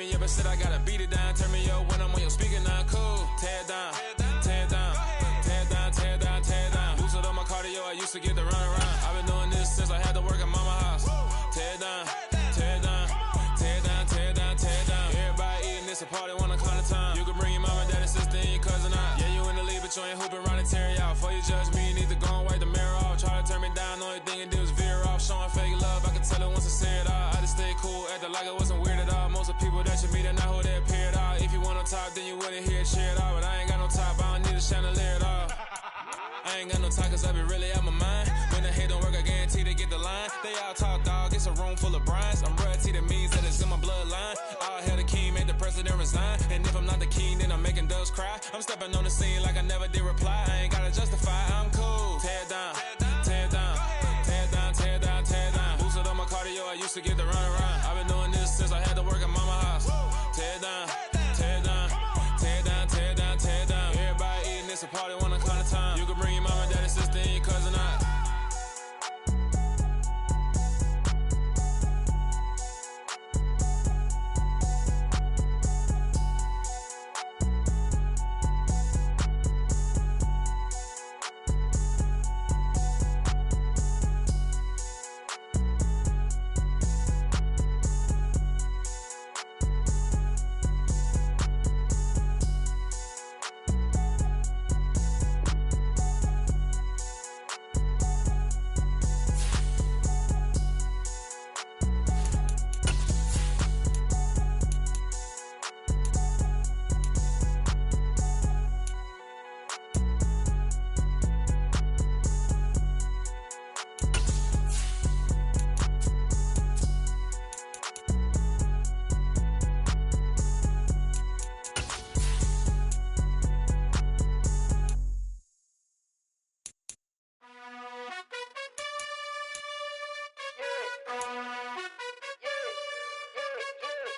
me up and said I gotta beat it down. Turn me up when I'm on your speaker now, cool. Tear it down, tear it down, tear it down, tear it down, tear it down. Boosted up my cardio, I used to get to run around. I've been doing this since I had to work at mama house. Tear it down, tear it down, tear it down, tear it down, tear it down. Everybody eating this a party, one o'clock of time. You can bring your mama, daddy, sister, and your cousin out. Yeah, you in the lead, but you ain't hooping around and tear out. Before you judge me, you need to go and wipe the mirror off. Try to turn me down, the only thing it did was veer off. Showing fake love, I can tell it once I say it all. I just stay cool, acting like it wasn't weird at all. Most of the people that you meet are not who they appear at all. If you want on top, then you wouldn't hear it cheer at all. But I ain't got no top, I don't need a chandelier at all. I ain't got no talk, cause I be really out my mind. When the head don't work, I guarantee they get the line. They all talk, dog, it's a room full of brinds. I'm royalty, that means that it's in my bloodline. All hell the king, made the president resign. And if I'm not the king, then I'm making doves cry. I'm stepping on the scene like I never did reply. I ain't gotta justify, I'm cool. Tear it down, tear it down, tear it down, tear it down, tear it down. Boosted up my cardio, I used to get to run around. I've been doing this since I had to work at mama house. Tear it down, tear it down, tear it down, tear it down, tear it down. Everybody eating this a party, one o'clock of time. You can bring your mama, daddy, sister, and your cousin out.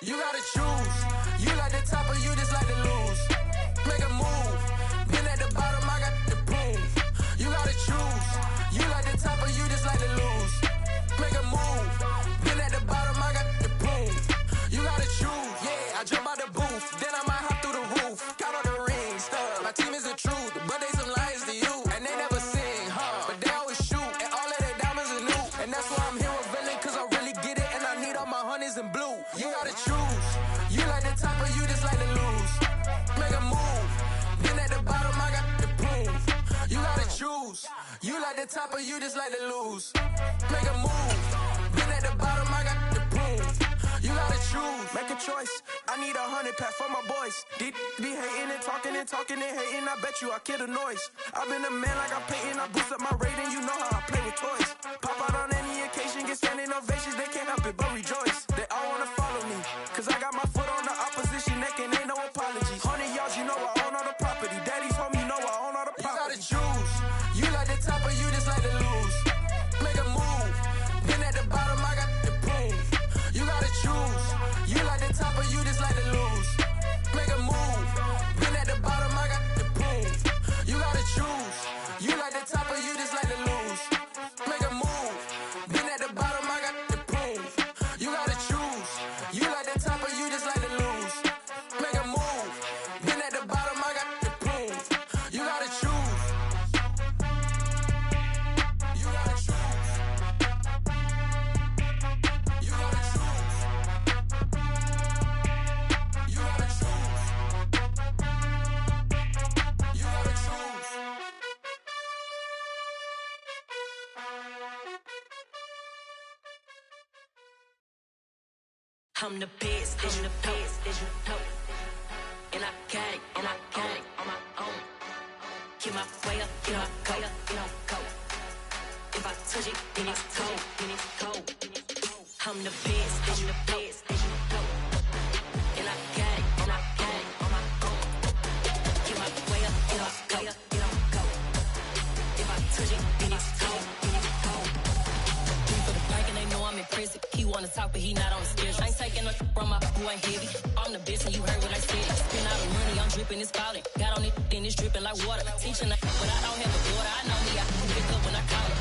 You gotta choose. You like the top or you just like to lose. Make a move. Been at the bottom, I got the proof. You gotta choose. You like the top or you just like to lose. Make a move. Been at the bottom, I got the proof. You gotta choose. Yeah, I jump out the booth, then I might hop through the roof. Count all the rings, stuff. My team is the truth, but they some liars to you. And they never sing, but they always shoot. And all of their diamonds are new. And that's why I'm here with villain, cause I really get it. And I need all my honeys in blue. You gotta choose. You like the top or you just like to lose. Make a move. Been at the bottom, I got the proof. You gotta choose. You like the top or you just like to lose. Make a move. Been at the bottom, I got the proof. You gotta choose. Make a choice. I need 100 pack for my boys. Be hating and talking and talking and hating. I bet you I kill the noise. I've been a man like I'm Peyton. I boost up my rating. You know how I play with toys. Pop out on any occasion, get standing ovations. They can't help it but rejoice. They all wanna follow me, cause I got my foot on the opposition neck and ain't no apologies. 100 yards, you know I own all the property. Daddy's home, you know I own all the property. You gotta choose. You like the top or you just like to lose. Make a move. Been at the bottom, I got the proof. You gotta choose. You like the top or you just like to lose. Make a move. Been at the bottom, I got the proof. You gotta choose. You like the top or you just like to lose. Make a move. Been at the bottom, I got the proof. You gotta choose. You like the top or you just like to lose. Make a move. Been at the bottom, I got the proof. You gotta choose. You gotta choose. You gotta choose. You gotta choose. You gotta choose. I'm the best, I'm the best, you know. And I can't on my own. Get my way up, get my go, go. If I touch it, then it's cold, I'm the best, you know. And I can't on my own. Get my way up, get my go. If I touch it, then it's cold. For the bank and they know I'm in prison. He wanna talk, but he not on the schedule. I ain't taking no from my boy heavy. I'm the best and you heard what I said. Spend all the money, I'm dripping, it's falling. Got on it, then it's dripping like water. Teaching but I don't have a daughter. I know me, I can pick up when I call it.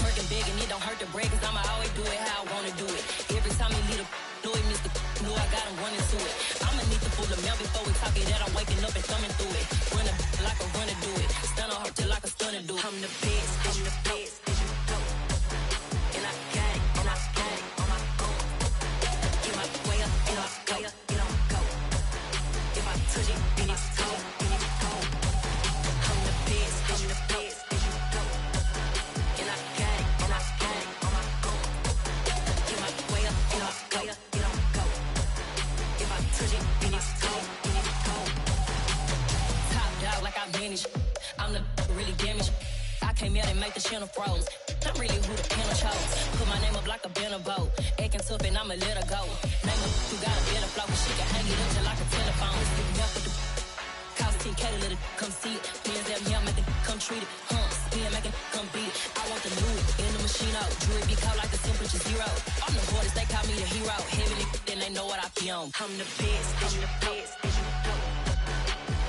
Working big and it don't hurt to break, cause I'ma always do it how I wanna do it. Every time he lead a know he missed the know I got him running to it. I'ma need to pull the mail before we talk it that I'm waking up and thumbing through it. Run a like a runner do it. Stun on her till like a stunner do it. I'm the best, I'm the best, as you know. And I got it, and I got it on my own. Get my way up, and I go, it don't go. If I touch it, then it's cold, then it's cold. I'm the best, I'm the best, as you know. And I got it, and I got it on my own. Get my way up, and I go, it don't go. If I touch it, then it's cold, then it's cold. Top dog like I manage. I'm the really damaged. I came out and make the channel froze. I'm really who the piano chose. Put my name up like a banner boat. Acting tough and I'ma let her go. Name her who got a better flow. She can hang it up just like a telephone. Cost 10K to let it come see it. Pins that me, I make it come treat it. Spin, make it come beat it. I want the new in the machine out. Jewelry be called like the temperature zero. I'm the hardest, they call me the hero. Heavily, then they know what I be on. I'm the best, I'm the best, as you know.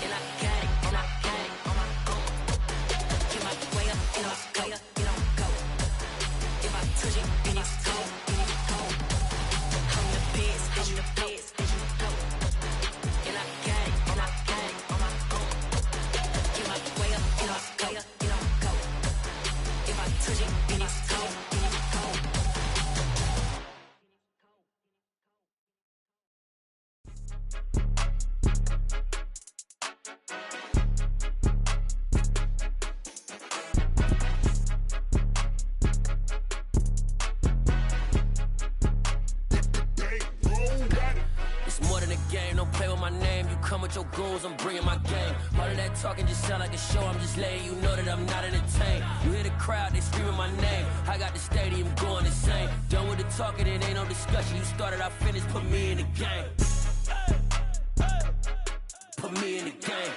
And I got it, and I got it on my own. Get my way up, and I go, it don't go. If I touch it, then it's cold, then it's cold. I'm the best, I'm the best, as you know. And I got it, and I got it on my own. Get my way up, and I go, it don't go. If I touch it, then it's cold, then it's cold. It's more than a game, don't play with my name. You come with your goons, I'm bringing my game. All of that talking just sound like a show, I'm just letting you know that I'm not entertained. You hear the crowd, they screaming my name. I got the stadium going insane. Done with the talking, it ain't no discussion. You started, I finished, put me in the game. Put me in the game.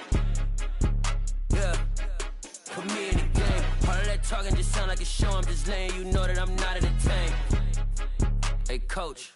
Yeah, put me in the game. All of that talking just sound like a show, I'm just letting you know that I'm not entertained. Hey coach,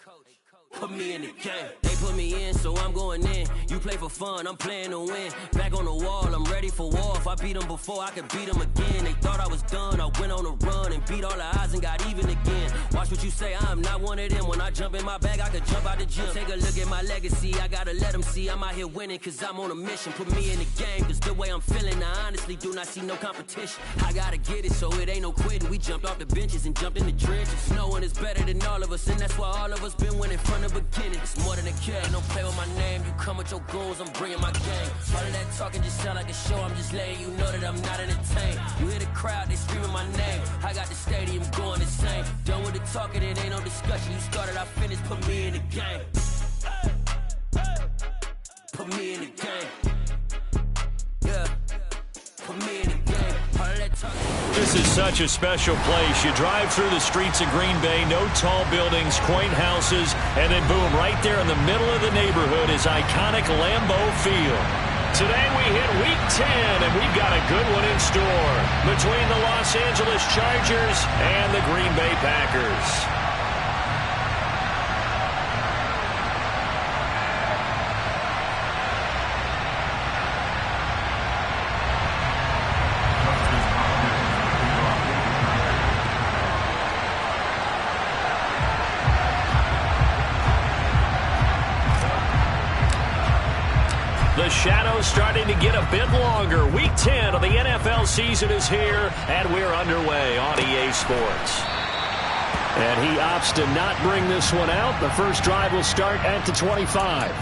put me in the game. They put me in, so I'm going in. You play for fun, I'm playing to win. Back on the wall, I'm ready for war. If I beat them before, I could beat them again. They thought I was done, I went on a run and beat all the odds and got even again. Watch what you say, I'm not one of them. When I jump in my bag, I could jump out the gym. Take a look at my legacy, I gotta let them see I'm out here winning, cause I'm on a mission. Put me in the game, cause the way I'm feeling, I honestly do not see no competition. I gotta get it, so it ain't no quitting. We jumped off the benches and jumped in the trenches. No one is better than all of us, and that's why all of us been winning from the beginning. It's more than a kid, don't play with my name. You come with your goons, I'm bringing my game. All of that talking just sound like a show, I'm just letting you know that I'm not entertained. You hear the crowd, they screaming my name. I got the stadium going insane. Done with the talking, it ain't no discussion. You started, I finished, put me in the game. Put me in the game. Yeah, put me in the game. All of that talking. This is such a special place. You drive through the streets of Green Bay, no tall buildings, quaint houses, and then boom, right there in the middle of the neighborhood is iconic Lambeau Field. Today we hit Week 10, and we've got a good one in store between the Los Angeles Chargers and the Green Bay Packers. The shadow's starting to get a bit longer. Week 10 of the NFL season is here, and we're underway on EA Sports. And he opts to not bring this one out. The first drive will start at the 25.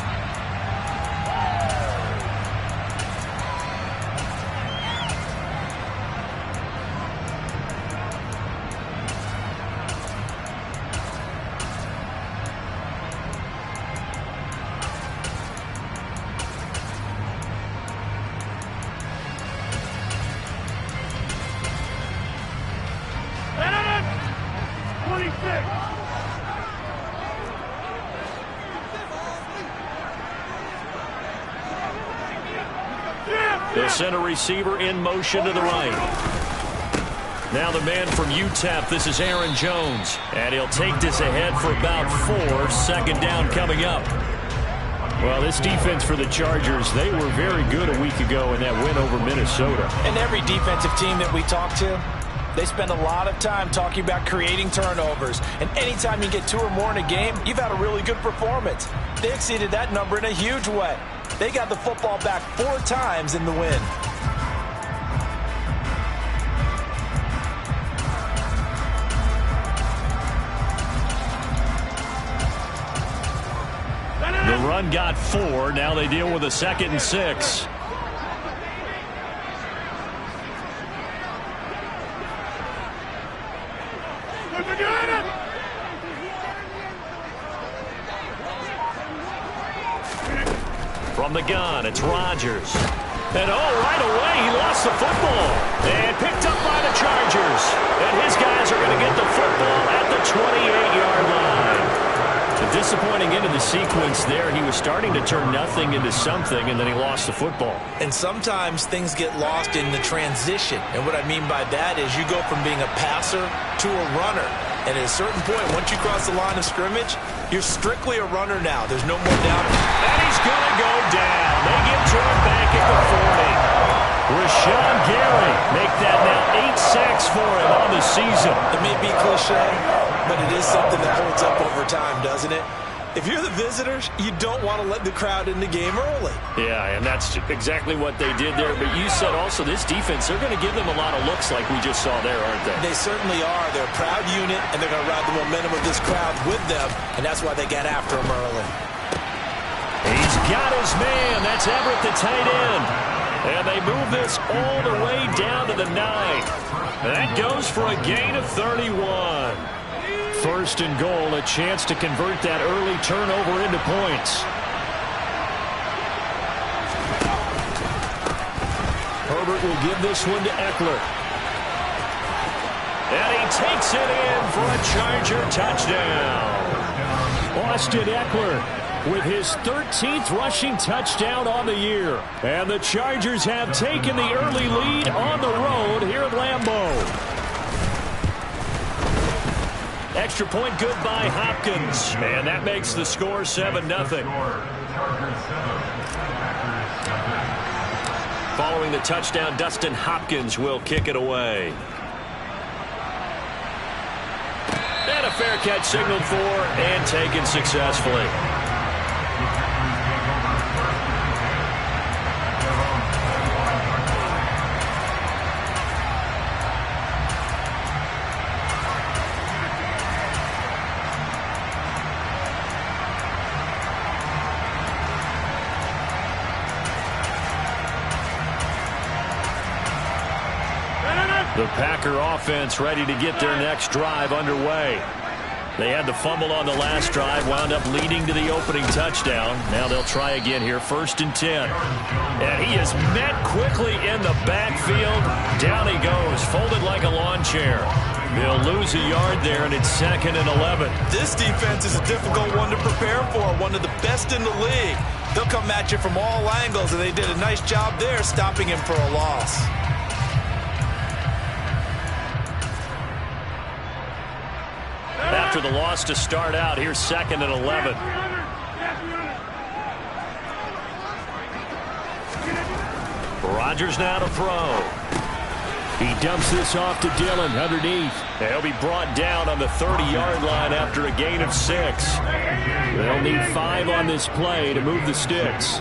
The center receiver in motion to the right. Now the man from UTEP, this is Aaron Jones. And he'll take this ahead for about 4. Second down coming up. Well, this defense for the Chargers, they were very good a week ago in that win over Minnesota. And every defensive team that we talk to, They spend a lot of time talking about creating turnovers. And anytime you get 2 or more in a game, you've had a really good performance. They exceeded that number in a huge way. They got the football back 4 times in the win. The run got 4. Now they deal with a 2nd and 6. From the gun, it's Rodgers. And right away, he lost the football. And picked up by the Chargers. And his guys are going to get the football at the 28-yard line. A disappointing end of the sequence there. He was starting to turn nothing into something, and then he lost the football. And sometimes things get lost in the transition. And what I mean by that is you go from being a passer to a runner. And at a certain point, once you cross the line of scrimmage, you're strictly a runner now. There's no more doubt. And he's going to go down. They get to him back at the 40. Rashawn Gary make that now 8 sacks for him on the season. It may be cliche, but it is something that holds up over time, doesn't it? If you're the visitors, you don't want to let the crowd in the game early. Yeah, and that's exactly what they did there. But you said also this defense, they're going to give them a lot of looks like we just saw there, aren't they? They certainly are. They're a proud unit, and they're going to ride the momentum of this crowd with them, and that's why they got after him early. He's got his man. That's Everett, the tight end. And they move this all the way down to the 9. That goes for a gain of 31. 1st and goal, a chance to convert that early turnover into points. Herbert will give this one to Eckler. And he takes it in for a Charger touchdown. Austin Eckler with his 13th rushing touchdown on the year. And the Chargers have taken the early lead on the road here at Lambeau. Extra point good by Hopkins. And that makes the score 7-0. Following the touchdown, Dustin Hopkins will kick it away. And a fair catch signaled for and taken successfully. The Packer offense ready to get their next drive underway. They had the fumble on the last drive, wound up leading to the opening touchdown. Now they'll try again here, 1st and 10. And he is met quickly in the backfield. Down he goes, folded like a lawn chair. They'll lose a yard there, and it's 2nd and 11. This defense is a difficult one to prepare for, one of the best in the league. They'll come at you from all angles, and they did a nice job there stopping him for a loss. After the loss to start out, here's 2nd and 11. Rodgers now to throw. He dumps this off to Dillon underneath. And he'll be brought down on the 30-yard line after a gain of 6. They'll need 5 on this play to move the sticks.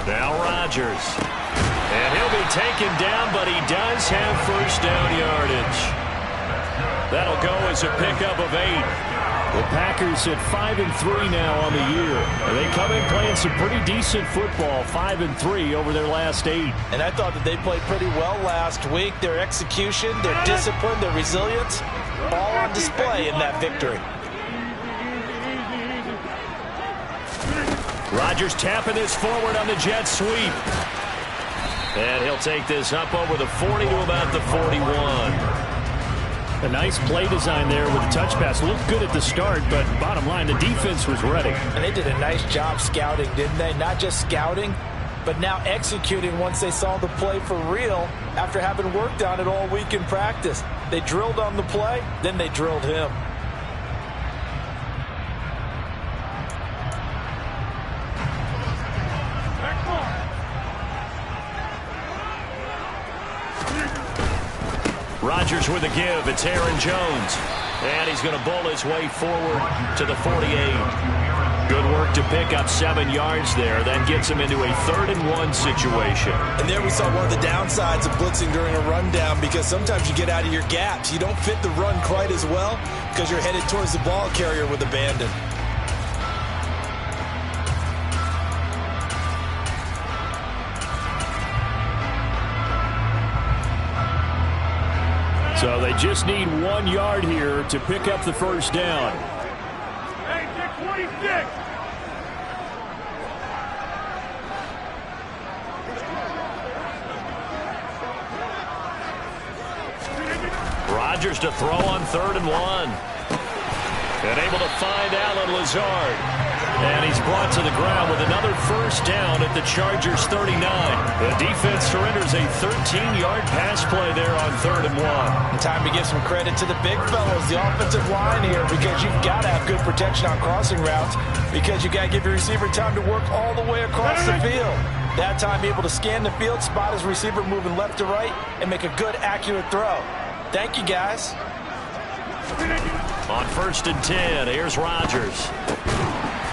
Now Rodgers. And he'll be taken down, but he does have 1st down yardage. That'll go as a pickup of 8. The Packers at 5-3 now on the year. And they come in playing some pretty decent football, 5-3 over their last 8. And I thought that they played pretty well last week. Their execution, their discipline, their resilience, all on display in that victory. Rodgers tapping this forward on the jet sweep. And he'll take this up over the 40 to about the 41. A nice play design there with the touch pass. Looked good at the start, but bottom line, the defense was ready. And they did a nice job scouting, didn't they? Not just scouting, but now executing once they saw the play for real after having worked on it all week in practice. They drilled on the play, then they drilled him. Rodgers with a give. It's Aaron Jones. And he's going to bowl his way forward to the 48. Good work to pick up 7 yards there. That gets him into a 3rd-and-1 situation. And there we saw one of the downsides of blitzing during a rundown, because sometimes you get out of your gaps. You don't fit the run quite as well because you're headed towards the ball carrier with abandon. So they just need 1 yard here to pick up the first down. Hey, 26. Rodgers to throw on 3rd-and-1. And able to find Allen Lazard. And he's brought to the ground with another first down at the Chargers' 39. The defense surrenders a 13-yard pass play there on 3rd-and-1. And time to give some credit to the big fellows, the offensive line here, because you've got to have good protection on crossing routes, because you've got to give your receiver time to work all the way across the field. That time able to scan the field, spot his receiver moving left to right, and make a good, accurate throw. Thank you, guys. On 1st and 10, here's Rodgers.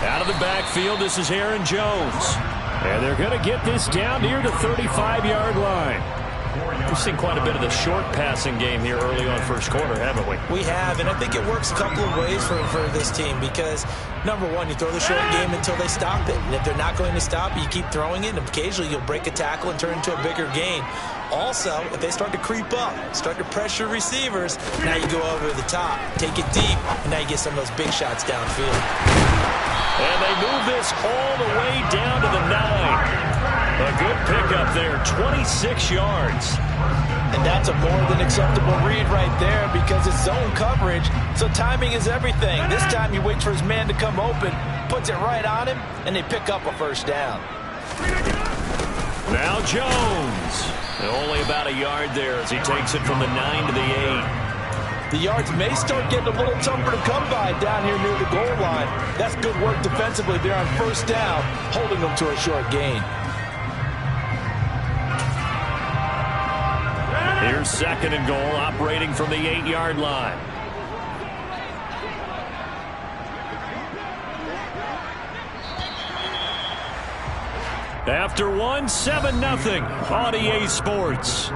Out of the backfield, this is Aaron Jones. And they're going to get this down near the 35-yard line. We've seen quite a bit of the short passing game here early on first quarter, haven't we? We have, and I think it works a couple of ways for this team, because, number one, you throw the short game until they stop it. And if they're not going to stop it, you keep throwing it, and occasionally you'll break a tackle and turn it into a bigger gain. Also, if they start to creep up, start to pressure receivers, now you go over the top, take it deep, and now you get some of those big shots downfield. And they move this all the way down to the 9. A good pickup there, 26 yards. And that's a more than acceptable read right there, because it's zone coverage, so timing is everything. This time he waits for his man to come open, puts it right on him, and they pick up a first down. Now Jones. Only about a yard there as he takes it from the 9 to the 8. The yards may start getting a little tougher to come by down here near the goal line. That's good work defensively there on first down, holding them to a short gain. Here's 2nd and goal, operating from the 8-yard line. After one, 7-0 on EA Sports.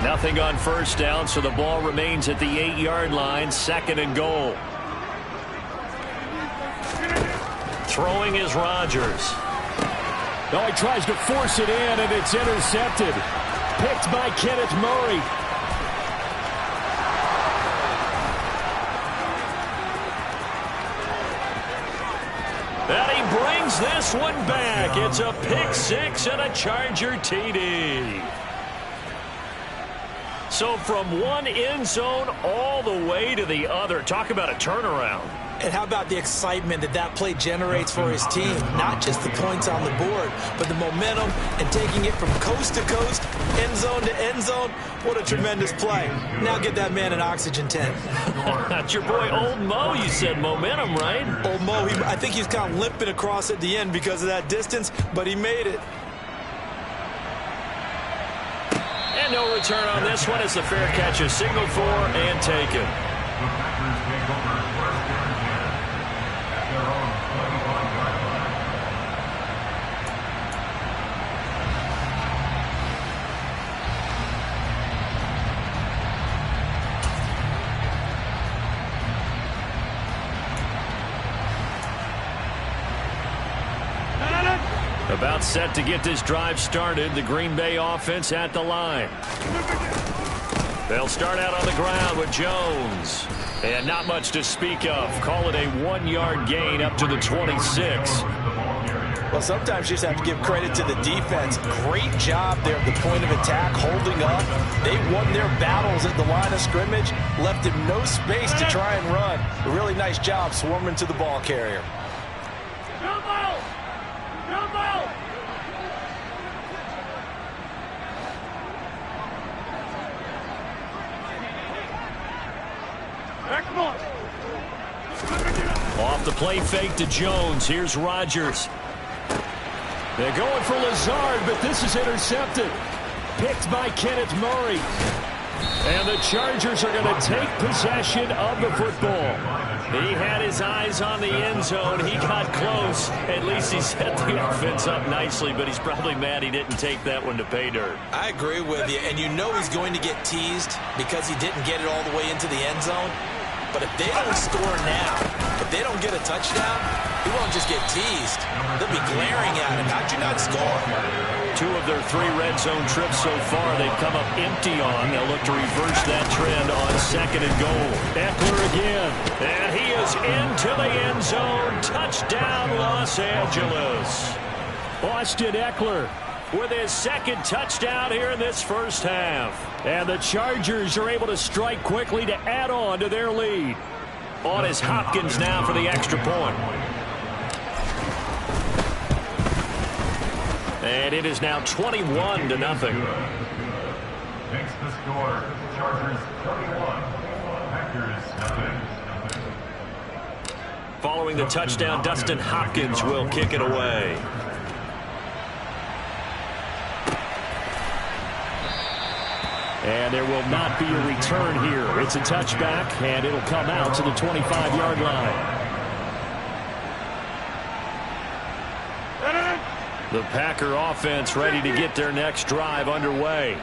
Nothing on first down, so the ball remains at the 8-yard line, 2nd and goal. Throwing is Rodgers. Oh, he tries to force it in, and it's intercepted. Picked by Kenneth Murray. And he brings this one back. It's a pick six and a Charger TD. So from one end zone all the way to the other. Talk about a turnaround. And how about the excitement that play generates for his team? Not just the points on the board, but the momentum and taking it from coast to coast, end zone to end zone. What a tremendous play. Now get that man an oxygen tent. That's your boy Old Mo. You said momentum, right? Old Mo, I think he's kind of limping across at the end because of that distance, but he made it. And no return on this one as the fair catch is signaled for and taken. About set to get this drive started. The Green Bay offense at the line. They'll start out on the ground with Jones. And not much to speak of. Call it a 1-yard gain up to the 26. Well, sometimes you just have to give credit to the defense. Great job there at the point of attack, holding up. They won their battles at the line of scrimmage, left him no space to try and run. A really nice job swarming to the ball carrier. Off the play fake to Jones. Here's Rodgers. They're going for Lazard, but this is intercepted. Picked by Kenneth Murray. And the Chargers are going to take possession of the football. He had his eyes on the end zone. He got close. At least he set the offense up nicely, but he's probably mad he didn't take that one to pay dirt. I agree with you, and you know he's going to get teased because he didn't get it all the way into the end zone. But if they don't score now, if they don't get a touchdown, he won't just get teased. They'll be glaring at him. How'd you not score? 2 of their 3 red zone trips so far they've come up empty on. They'll look to reverse that trend on 2nd and goal. Eckler again. And he is into the end zone. Touchdown, Los Angeles. Austin Eckler with his 2nd touchdown here in this first half. And the Chargers are able to strike quickly to add on to their lead. On is Hopkins now for the extra point. And it is now 21-0. Makes the score. Chargers 31. Packers nothing. Following the touchdown, Dustin Hopkins will kick it away. And there will not be a return here. It's a touchback, and it'll come out to the 25-yard line. The Packer offense ready to get their next drive underway.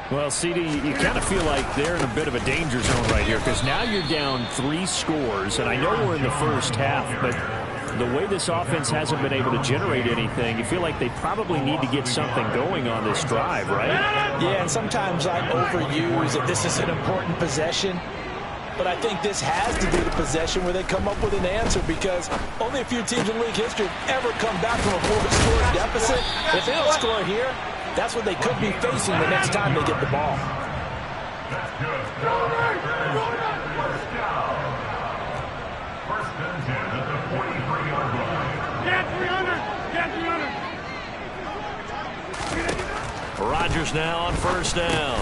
Well, CD, you kind of feel like they're in a bit of a danger zone right here because now you're down 3 scores, and I know we're in the first half, but the way this offense hasn't been able to generate anything, you feel like they probably need to get something going on this drive, right? Yeah, and sometimes I overuse that this is an important possession. But I think this has to be the possession where they come up with an answer because only a few teams in league history have ever come back from a 4-score deficit. If they don't score here, that's what they could be facing the next time they get the ball. That's good. First and 10 at the 43-yard line. Get 300. Rodgers now on first down.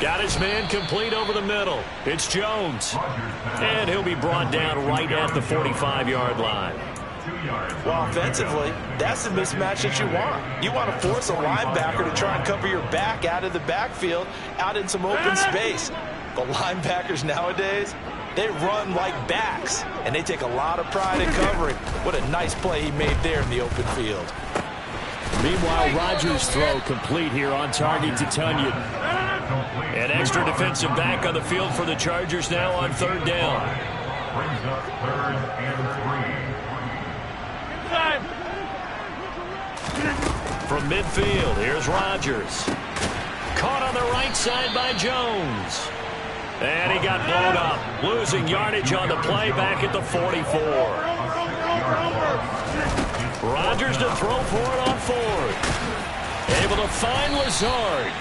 Got his man complete over the middle. It's Jones. And he'll be brought down right at the 45-yard line. Well, offensively, that's the mismatch that you want. You want to force a linebacker to try and cover your back out of the backfield, out in some open space. The linebackers nowadays, they run like backs, and they take a lot of pride in covering. What a nice play he made there in the open field. Meanwhile, Rodgers' throw complete here on target to Tunyon. An extra defensive back on the field for the Chargers now on 3rd down. Brings up 3rd and 3. From midfield, here's Rodgers. Caught on the right side by Jones. And he got blown up, losing yardage on the play back at the 44. Rodgers to throw for it on 4th. Able to find Lazard.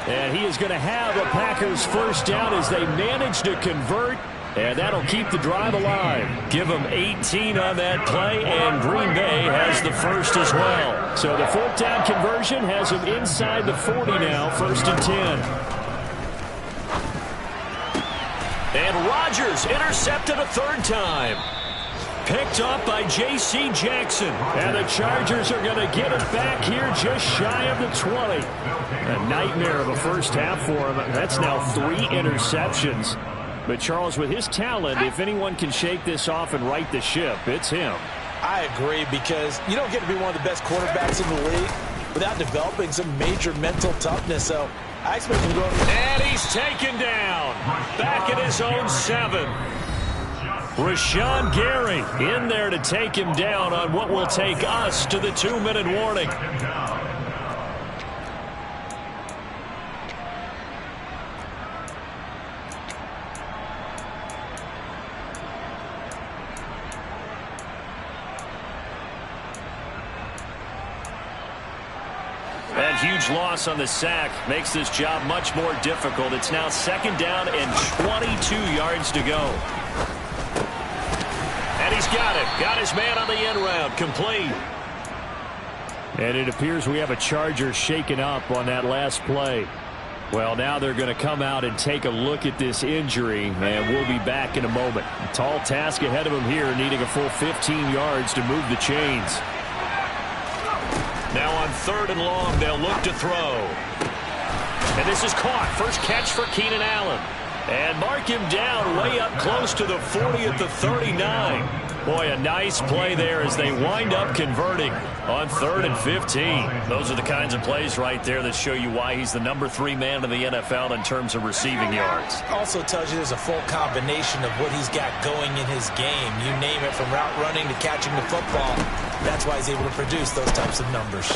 And he is going to have a Packers first down as they manage to convert. And that'll keep the drive alive. Give them 18 on that play, and Green Bay has the first as well. So the 4th down conversion has them inside the 40 now, 1st and 10. And Rodgers intercepted a 3rd time. Picked up by J.C. Jackson. And the Chargers are going to get it back here just shy of the 20. A nightmare of a first half for him. That's now 3 interceptions. But, Charles, with his talent, if anyone can shake this off and right the ship, it's him. I agree, because you don't get to be one of the best quarterbacks in the league without developing some major mental toughness. So I expect him to go. And he's taken down. Back at his own 7. Rashawn Gary in there to take him down on what will take us to the 2-minute warning. That huge loss on the sack makes this job much more difficult. It's now 2nd down and 22 yards to go. And he's got it. Got his man on the end round. Complete. And it appears we have a Charger shaken up on that last play. Well, now they're going to come out and take a look at this injury, and we'll be back in a moment. A tall task ahead of him here, needing a full 15 yards to move the chains. Now on 3rd and long, they'll look to throw. And this is caught. First catch for Keenan Allen. And mark him down way up close to the 40 at the 39. Boy, a nice play there as they wind up converting on 3rd and 15. Those are the kinds of plays right there that show you why he's the number 3 man in the NFL in terms of receiving yards. Also tells you there's a full combination of what he's got going in his game. You name it, from route running to catching the football. That's why he's able to produce those types of numbers.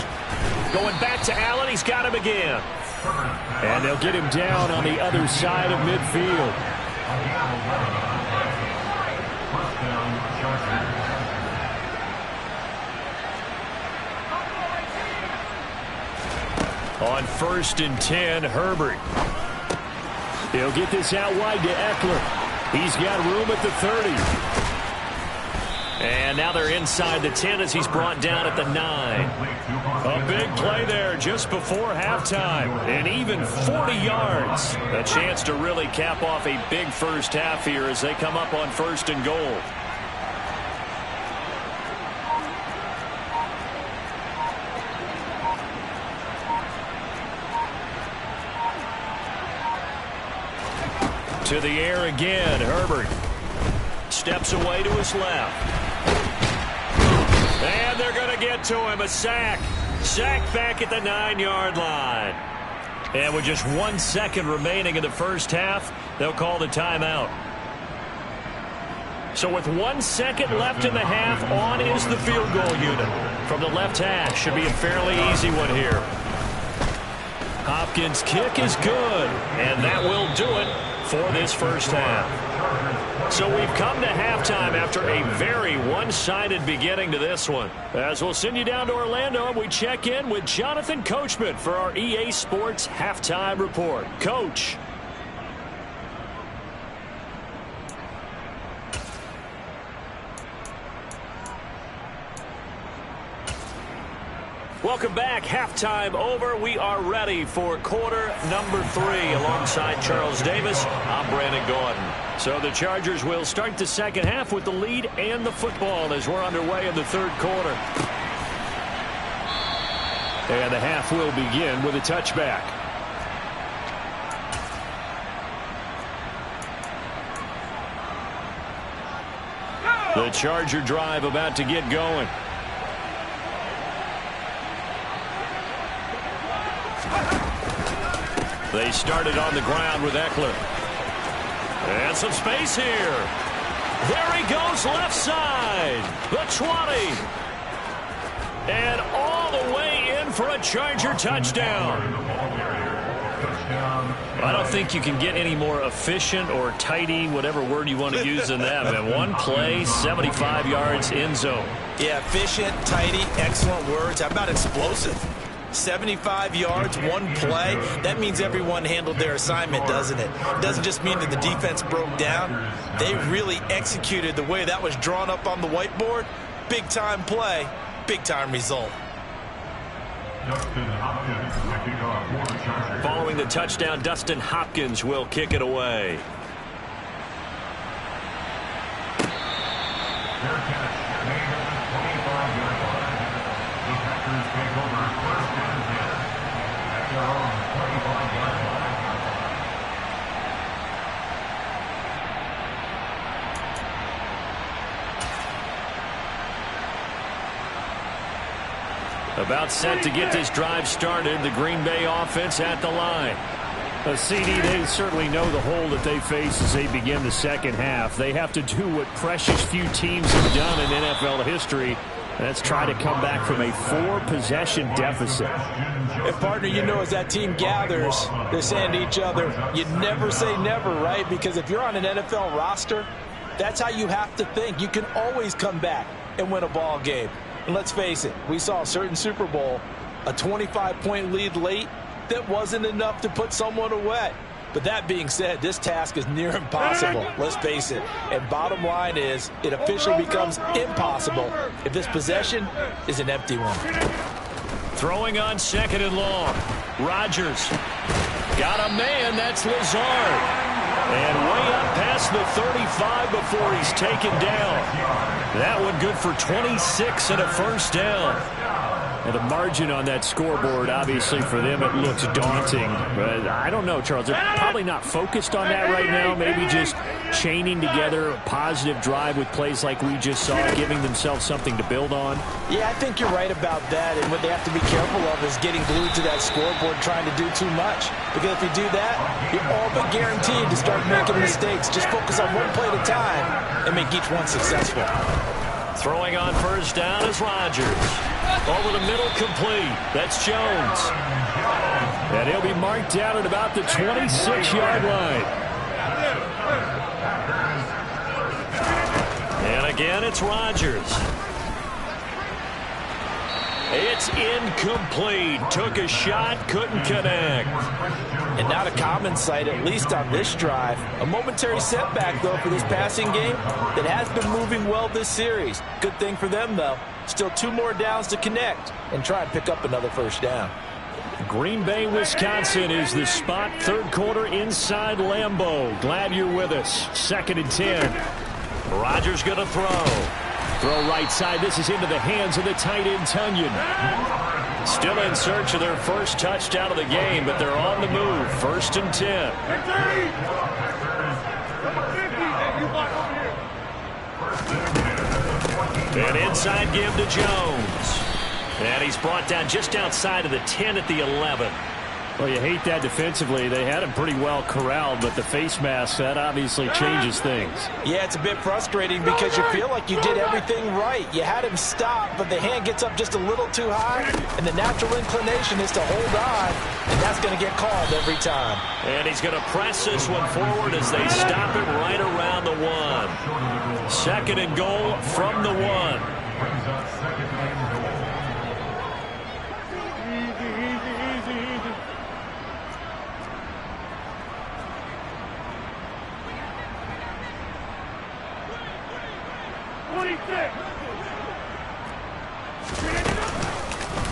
Going back to Allen, he's got him again. And they'll get him down on the other side of midfield. On 1st and 10, Herbert. He'll get this out wide to Eckler. He's got room at the 30. And now they're inside the 10 as he's brought down at the 9. A big play there just before halftime. And even 40 yards. A chance to really cap off a big first half here as they come up on 1st and goal. To the air again, Herbert. Steps away to his left. And they're going to get to him. A sack. Sack back at the 9-yard line. And with just 1 second remaining in the first half, they'll call the timeout. So with 1 second left in the half, on is the field goal unit. From the left hash, should be a fairly easy one here. Hopkins' kick is good. And that will do it for this first half. So we've come to halftime after a very one-sided beginning to this one. As we'll send you down to Orlando, and we check in with Jonathan Coachman for our EA Sports Halftime Report. Coach. Welcome back. Halftime over. We are ready for quarter number 3. Alongside Charles Davis, I'm Brandon Gordon. So the Chargers will start the second half with the lead and the football as we're underway in the 3rd quarter. And the half will begin with a touchback. The Charger drive about to get going. They started on the ground with Eckler. And some space here. There he goes, left side. The 20. And all the way in for a Charger touchdown. I don't think you can get any more efficient or tidy, whatever word you want to use in that. Man, one play, 75 yards, end zone. Yeah, efficient, tidy, excellent words. How about explosive? 75 yards, one play. That means everyone handled their assignment, doesn't it? It doesn't just mean that the defense broke down. They really executed the way that was drawn up on the whiteboard. Big-time play, big-time result. Following the touchdown, Dustin Hopkins will kick it away. About set to get this drive started. The Green Bay offense at the line. CD, they certainly know the hole that they face as they begin the second half. They have to do what precious few teams have done in NFL history. That's try to come back from a 4-possession deficit. And, partner, you know, as that team gathers, they're saying to each other, you never say never, right? Because if you're on an NFL roster, that's how you have to think. You can always come back and win a ball game. And let's face it, we saw a certain Super Bowl, a 25-point lead late that wasn't enough to put someone away. But that being said, this task is near impossible, let's face it. And bottom line is, it officially becomes impossible if this possession is an empty one. Throwing on 2nd and long. Rodgers. Got a man, that's Lazard. And way up past the 35 before he's taken down. That one good for 26 and a first down. Well, the margin on that scoreboard, obviously, for them, it looks daunting. But I don't know, Charles. They're probably not focused on that right now. Maybe just chaining together a positive drive with plays like we just saw, giving themselves something to build on. Yeah, I think you're right about that. And what they have to be careful of is getting glued to that scoreboard trying to do too much. Because if you do that, you're all but guaranteed to start making mistakes. Just focus on one play at a time and make each one successful. Throwing on first down is Rodgers. Over the middle, complete. That's Jones. And he'll be marked down at about the 26-yard line. And again, it's Rodgers. It's incomplete. Took a shot, couldn't connect. And not a common sight, at least on this drive. A momentary setback, though, for this passing game that has been moving well this series. Good thing for them, though. Still 2 more downs to connect and try and pick up another first down. Green Bay, Wisconsin is the spot. Third quarter inside Lambeau. Glad you're with us. 2nd and 10. Rodgers going to throw. Throw right side. This is into the hands of the tight end, Tunyon. Still in search of their first touchdown of the game, but they're on the move. 1st and 10. And inside give to Jones. And he's brought down just outside of the 10 at the 11. Well, you hate that defensively. They had him pretty well corralled, but the face mask, that obviously changes things. Yeah, it's a bit frustrating because you feel like you did everything right. You had him stop, but the hand gets up just a little too high, and the natural inclination is to hold on, and that's going to get called every time. And he's going to press this one forward as they stop it right around the 1. 2nd and goal from the 1.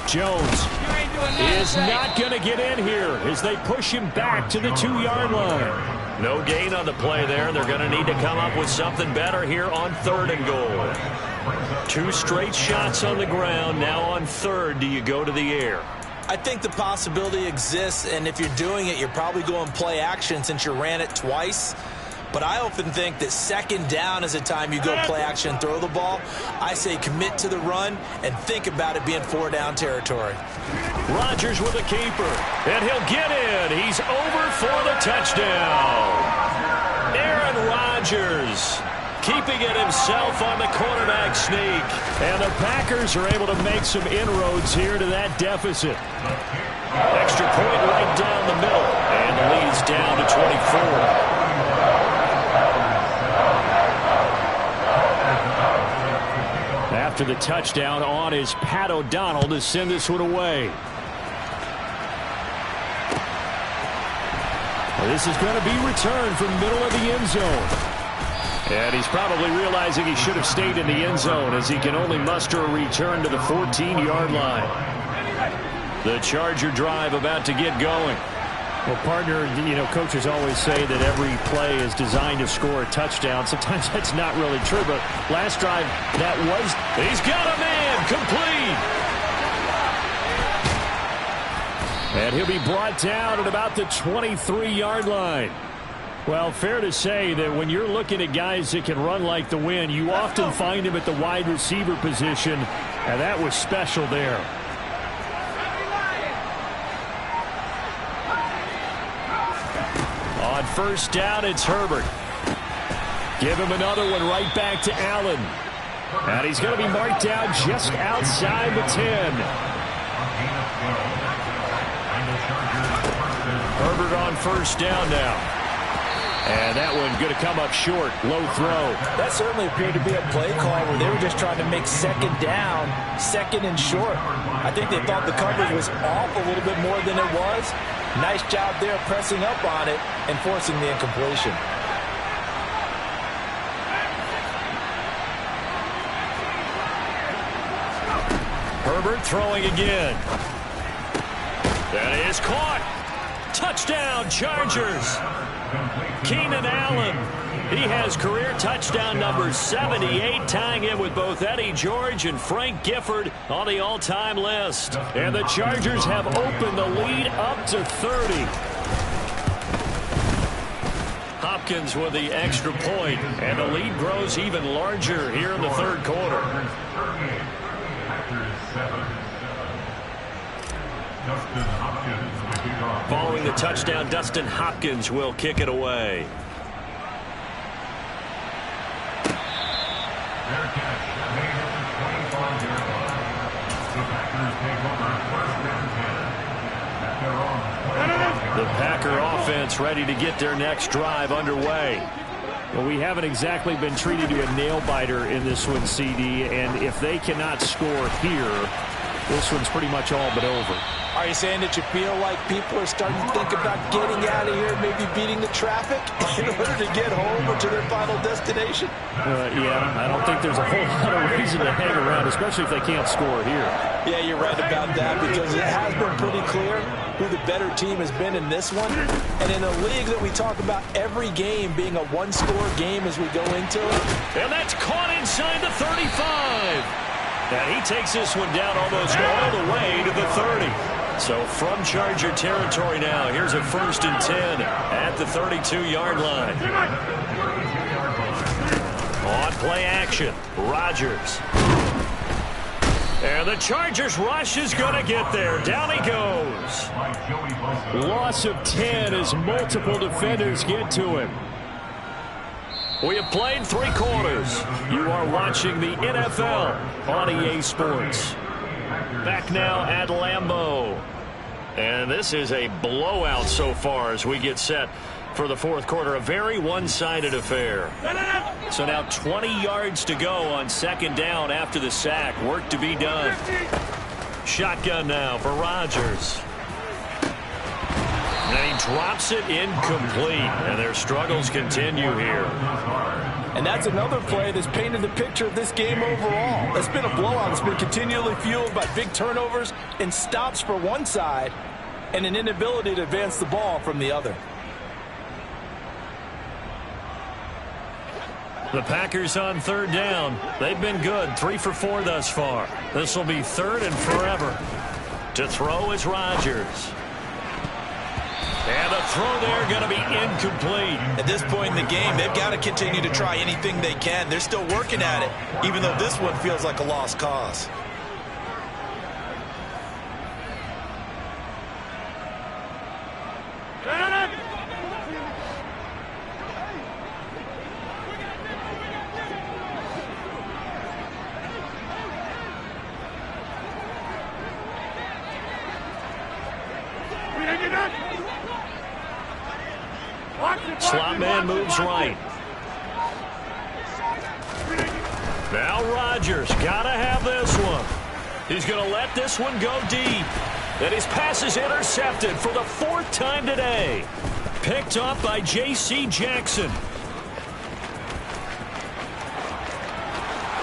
Jones is not going to get in here as they push him back to the 2-yard line. No gain on the play there. They're going to need to come up with something better here on 3rd and goal. 2 straight shots on the ground. Now on 3rd, do you go to the air? I think the possibility exists, and if you're doing it, you're probably going play action since you ran it twice. But I often think that 2nd down is a time you go play action and throw the ball. I say commit to the run and think about it being 4-down territory. Rodgers with a keeper, and he'll get in. He's over for the touchdown. Aaron Rodgers keeping it himself on the quarterback sneak. And the Packers are able to make some inroads here to that deficit. Extra point right down the middle, and the lead's down to 24. After the touchdown, on is Pat O'Donnell to send this one away. Well, this is going to be returned from middle of the end zone. And he's probably realizing he should have stayed in the end zone as he can only muster a return to the 14-yard line. The Charger drive about to get going. Well, partner, you know, coaches always say that every play is designed to score a touchdown. Sometimes that's not really true, but last drive, that was... He's got a man, complete! And he'll be brought down at about the 23-yard line. Well, fair to say that when you're looking at guys that can run like the wind, you often find him at the wide receiver position, and that was special there. On 1st down, it's Herbert. Give him another one right back to Allen. And he's going to be marked down just outside the 10. Herbert on 1st down now. And that one going to come up short. Low throw. That certainly appeared to be a play call where they were just trying to make 2nd down, 2nd and short. I think they thought the coverage was off a little bit more than it was. Nice job there pressing up on it and forcing the incompletion. Herbert throwing again. That is caught. Touchdown, Chargers. Keenan Allen. He has career touchdown number 78, tying in with both Eddie George and Frank Gifford on the all-time list. And the Chargers have opened the lead up to 30. Hopkins with the extra point, and the lead grows even larger here in the third quarter. Following the touchdown, Dustin Hopkins will kick it away. The Packer offense ready to get their next drive underway. Well, we haven't exactly been treated to a nail-biter in this one, CD, and if they cannot score here, this one's pretty much all but over. Are you saying that you feel like people are starting to think about getting out of here, maybe beating the traffic in order to get home or to their final destination? Yeah, I don't think there's a whole lot of reason to hang around, especially if they can't score here. Yeah, you're right about that, because it has been pretty clear who the better team has been in this one. And in a league that we talk about every game being a one-score game as we go into it. And that's caught inside the 35. And he takes this one down almost all the way to the 30. So from Charger territory now, here's a 1st and 10 at the 32-yard line. On play action, Rodgers. And the Chargers rush is going to get there. Down he goes. Loss of 10 as multiple defenders get to him. We have played 3 quarters. You are watching the NFL on EA Sports. Back now at Lambeau. And this is a blowout so far as we get set for the fourth quarter. A very one-sided affair. So now 20 yards to go on 2nd down after the sack. Work to be done. Shotgun now for Rodgers. And he drops it incomplete. And their struggles continue here. And that's another play that's painted the picture of this game overall. It's been a blowout. It's been continually fueled by big turnovers and stops for one side and an inability to advance the ball from the other. The Packers on 3rd down. They've been good. 3 for 4 thus far. This will be 3rd and forever. To throw is Rodgers. And the throw there going to be incomplete. At this point in the game, they've got to continue to try anything they can. They're still working at it, even though this one feels like a lost cause. Slot man moves right. Now Rodgers got to have this one. He's going to let this one go deep. And his pass is intercepted for the 4th time today. Picked off by J.C. Jackson.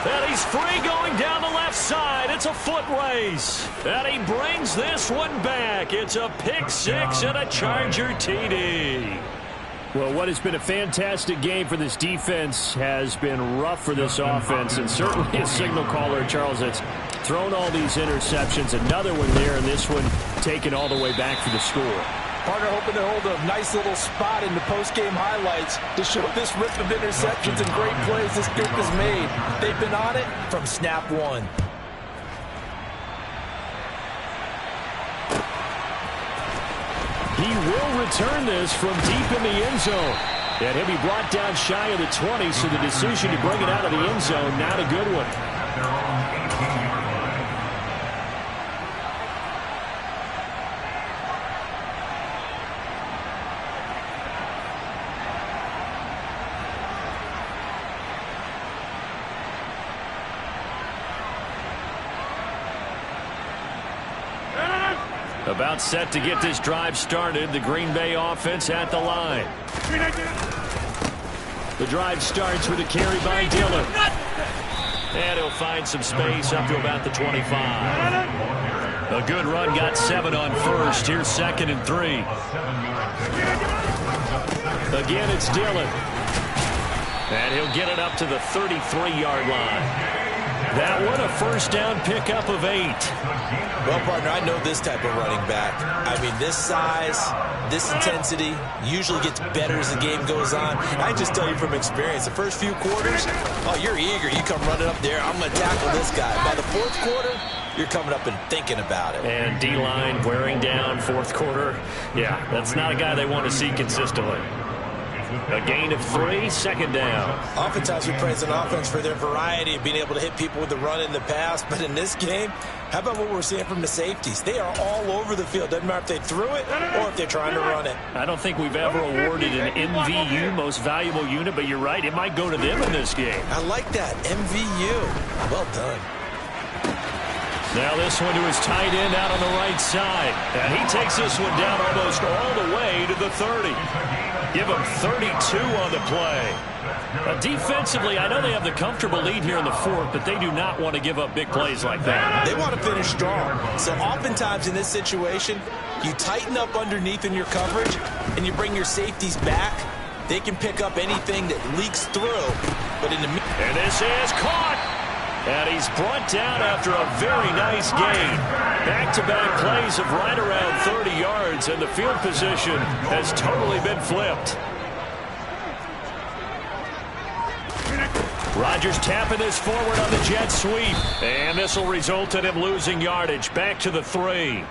And he's free going down the left side. It's a foot race. And he brings this one back. It's a pick 6 and a Charger TD. Well, what has been a fantastic game for this defense has been rough for this offense, and certainly a signal caller, Charles, that's thrown all these interceptions. Another one there, and this one taken all the way back for the score. Partner hoping to hold a nice little spot in the post-game highlights to show this rip of interceptions and great plays this group has made. They've been on it from snap 1. He will return this from deep in the end zone. And he'll be brought down shy of the 20, so the decision to bring it out of the end zone, not a good one. About set to get this drive started. The Green Bay offense at the line. The drive starts with a carry by Dillon. And he'll find some space up to about the 25. A good run, got 7 on first. Here's 2nd and 3. Again, it's Dillon. And he'll get it up to the 33-yard line. That one, a first down pickup of 8. Well, partner, I know this type of running back. I mean, this size, this intensity usually gets better as the game goes on. I just tell you from experience, the first few quarters, oh, you're eager. You come running up there, I'm going to tackle this guy. By the fourth quarter, you're coming up and thinking about it. And D-line wearing down fourth quarter. Yeah, that's not a guy they want to see consistently. A gain of 3, 2nd down. Oftentimes we praise an offense for their variety of being able to hit people with the run in the pass. But in this game, how about what we're seeing from the safeties? They are all over the field. Doesn't matter if they threw it or if they're trying to run it. I don't think we've ever awarded an MVU, most valuable unit, but you're right. It might go to them in this game. I like that. MVU. Well done. Now this one to his tight end out on the right side. And he takes this one down almost all the way to the 30. Give him 32 on the play. Defensively, I know they have the comfortable lead here in the fourth, but they do not want to give up big plays like that. They want to finish strong. So oftentimes in this situation, you tighten up underneath in your coverage, and you bring your safeties back. They can pick up anything that leaks through. But in the and this is caught. And he's brought down after a very nice gain. Back-to-back plays of right around 30 yards, and the field position has totally been flipped. Rodgers tapping this forward on the jet sweep. And this will result in him losing yardage. Back to the 3.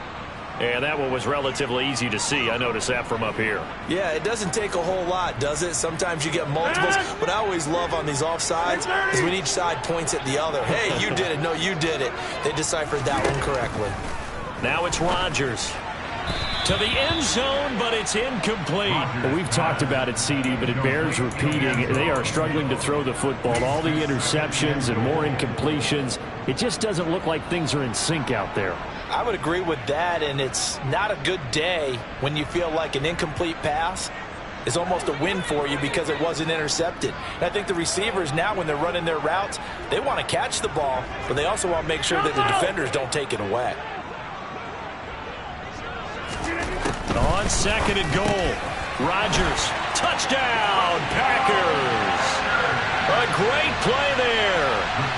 And that one was relatively easy to see. I noticed that from up here. Yeah, it doesn't take a whole lot, does it? Sometimes you get multiples. What I always love on these offsides is when each side points at the other. Hey, you did it. No, you did it. They deciphered that one correctly. Now it's Rodgers. To the end zone, but it's incomplete. Well, we've talked about it, CD, but it bears repeating. They are struggling to throw the football. All the interceptions and more incompletions. It just doesn't look like things are in sync out there. I would agree with that, and it's not a good day when you feel like an incomplete pass is almost a win for you because it wasn't intercepted. And I think the receivers now, when they're running their routes, they want to catch the ball, but they also want to make sure that the defenders don't take it away. On 2nd and goal, Rodgers, touchdown, Packers. A great play there.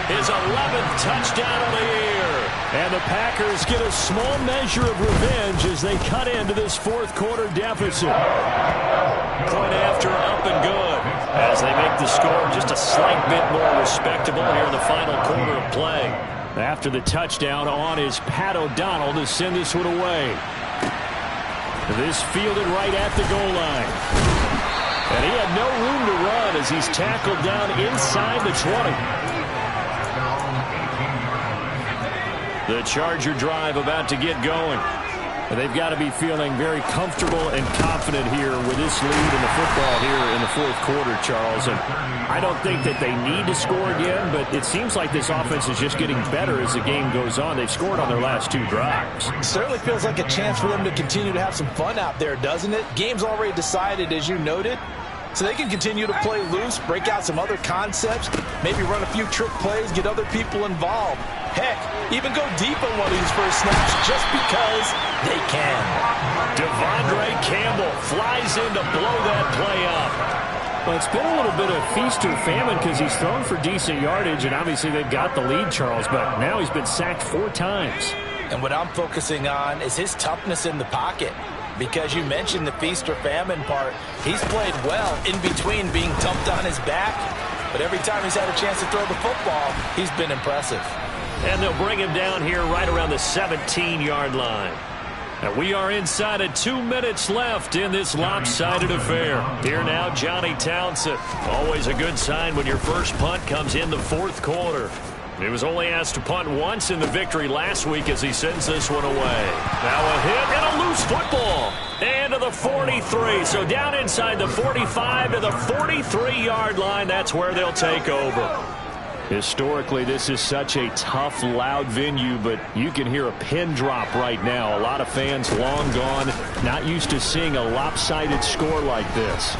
His 11th touchdown of the year. And the Packers get a small measure of revenge as they cut into this fourth quarter deficit. Point after, up and good. As they make the score just a slight bit more respectable here in the final quarter of play. After the touchdown, on is Pat O'Donnell to send this one away. This fielded right at the goal line. And he had no room to run as he's tackled down inside the 20. The Charger drive about to get going. And they've got to be feeling very comfortable and confident here with this lead in the football here in the fourth quarter, Charles. And I don't think that they need to score again, but it seems like this offense is just getting better as the game goes on. They've scored on their last 2 drives. It certainly feels like a chance for them to continue to have some fun out there, doesn't it? Game's already decided, as you noted. So they can continue to play loose, break out some other concepts, maybe run a few trick plays, get other people involved. Heck, even go deep on one of these first snaps just because they can. Devondre Campbell flies in to blow that play up. Well, it's been a little bit of feast or famine because he's thrown for decent yardage, and obviously they've got the lead, Charles, but now he's been sacked 4 times. And what I'm focusing on is his toughness in the pocket. Because you mentioned the feast or famine part. He's played well in between being dumped on his back. But every time he's had a chance to throw the football, he's been impressive. And they'll bring him down here right around the 17-yard line. And we are inside of 2 minutes left in this lopsided affair. Here now, Johnny Townsend. Always a good sign when your first punt comes in the fourth quarter. He was only asked to punt once in the victory last week as he sends this one away. Now a hit and a loose football. And to the 43. So down inside the 45 to the 43-yard line. That's where they'll take over. Historically, this is such a tough, loud venue, but you can hear a pin drop right now. A lot of fans long gone, not used to seeing a lopsided score like this.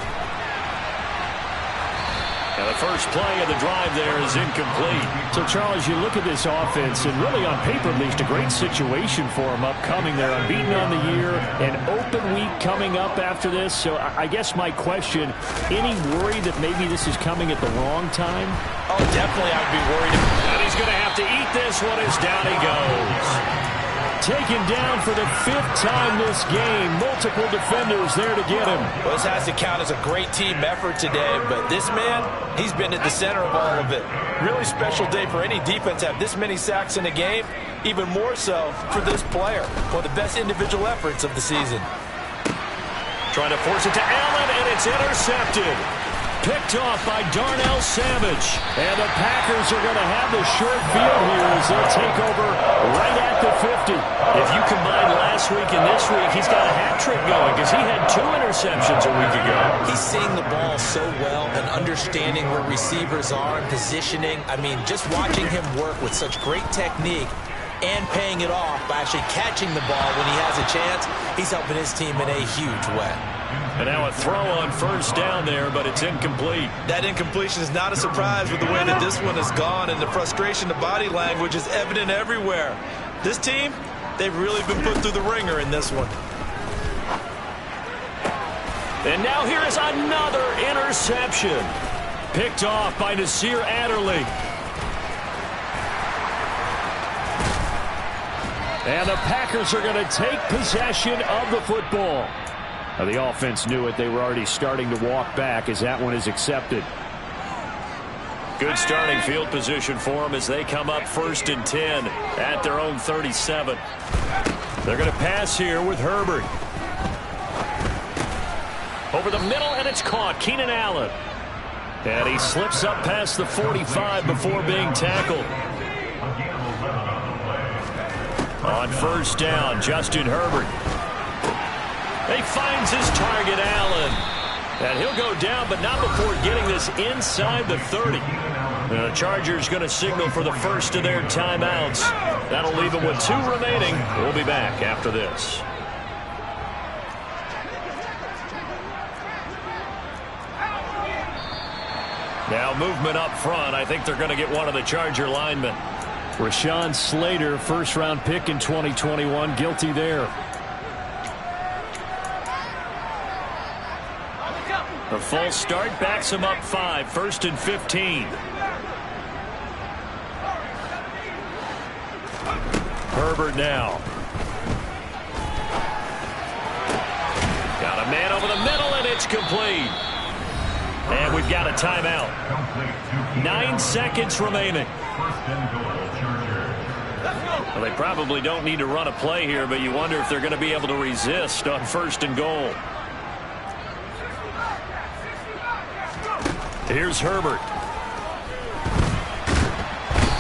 And the first play of the drive there is incomplete. So, Charles, you look at this offense, and really on paper at least, a great situation for them upcoming. They're unbeaten on the year, an open week coming up after this. So I guess my question, any worry that maybe this is coming at the wrong time? Oh, definitely I'd be worried. And he's going to have to eat this one as down he goes. Taken down for the 5th time this game. Multiple defenders there to get him. Well, this has to count as a great team effort today, but this man, he's been at the center of all of it. Really special day for any defense to have this many sacks in a game, even more so for this player. One of the best individual efforts of the season. Trying to force it to Allen, and it's intercepted. Picked off by Darnell Savage. And the Packers are going to have the short field here as they'll take over right at the 50. If you combine last week and this week, he's got a hat trick going because he had 2 interceptions a week ago. He's seeing the ball so well and understanding where receivers are and positioning. I mean, just watching him work with such great technique and paying it off by actually catching the ball when he has a chance, he's helping his team in a huge way. And now a throw on first down there, but it's incomplete. That incompletion is not a surprise with the way that this one has gone, and the frustration, the body language is evident everywhere. This team, they've really been put through the ringer in this one. And now here is another interception. Picked off by Nasir Adderley. And the Packers are going to take possession of the football. Now, the offense knew it. They were already starting to walk back as that one is accepted. Good starting field position for them as they come up 1st and 10 at their own 37. They're going to pass here with Herbert. Over the middle, and it's caught. Keenan Allen. And he slips up past the 45 before being tackled. On first down, Justin Herbert. He finds his target, Allen. And he'll go down, but not before getting this inside the 30. The Chargers going to signal for the first of their timeouts. That'll leave them with 2 remaining. We'll be back after this. Now movement up front. I think they're going to get one of the Charger linemen. Rashawn Slater, first-round pick in 2021, guilty there. The false start backs him up 5, 1st and 15. Herbert now. Got a man over the middle, and it's complete. And we've got a timeout. 9 seconds remaining. Well, they probably don't need to run a play here, but you wonder if they're going to be able to resist on 1st and goal. Here's Herbert.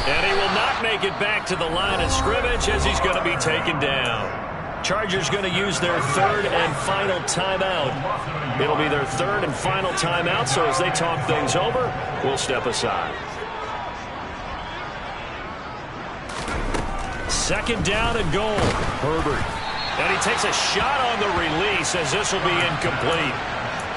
And he will not make it back to the line of scrimmage as he's going to be taken down. Chargers going to use their 3rd and final timeout. It'll be their 3rd and final timeout, so as they talk things over, we'll step aside. 2nd down and goal. Herbert. And he takes a shot on the release as this will be incomplete.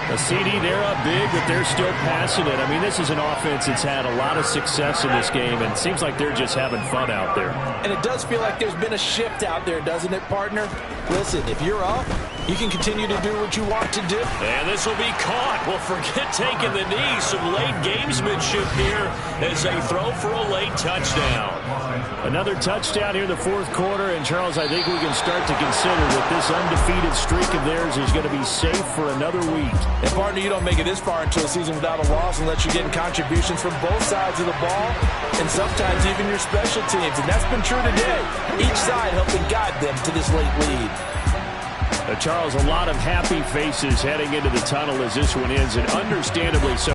The CD, they're up big, but they're still passing it. I mean, this is an offense that's had a lot of success in this game, and it seems like they're just having fun out there. And it does feel like there's been a shift out there, doesn't it, partner? Listen, if you're up, you can continue to do what you want to do. And this will be caught. Well, forget taking the knee. Some late gamesmanship here as they throw for a late touchdown. Another touchdown here in the 4th quarter, and Charles, I think we can start to consider that this undefeated streak of theirs is going to be safe for another week. And, partner, you don't make it this far into a season without a loss unless you're getting contributions from both sides of the ball and sometimes even your special teams. And that's been true today. Each side helping guide them to this late lead. Charles, a lot of happy faces heading into the tunnel as this one ends, and understandably so.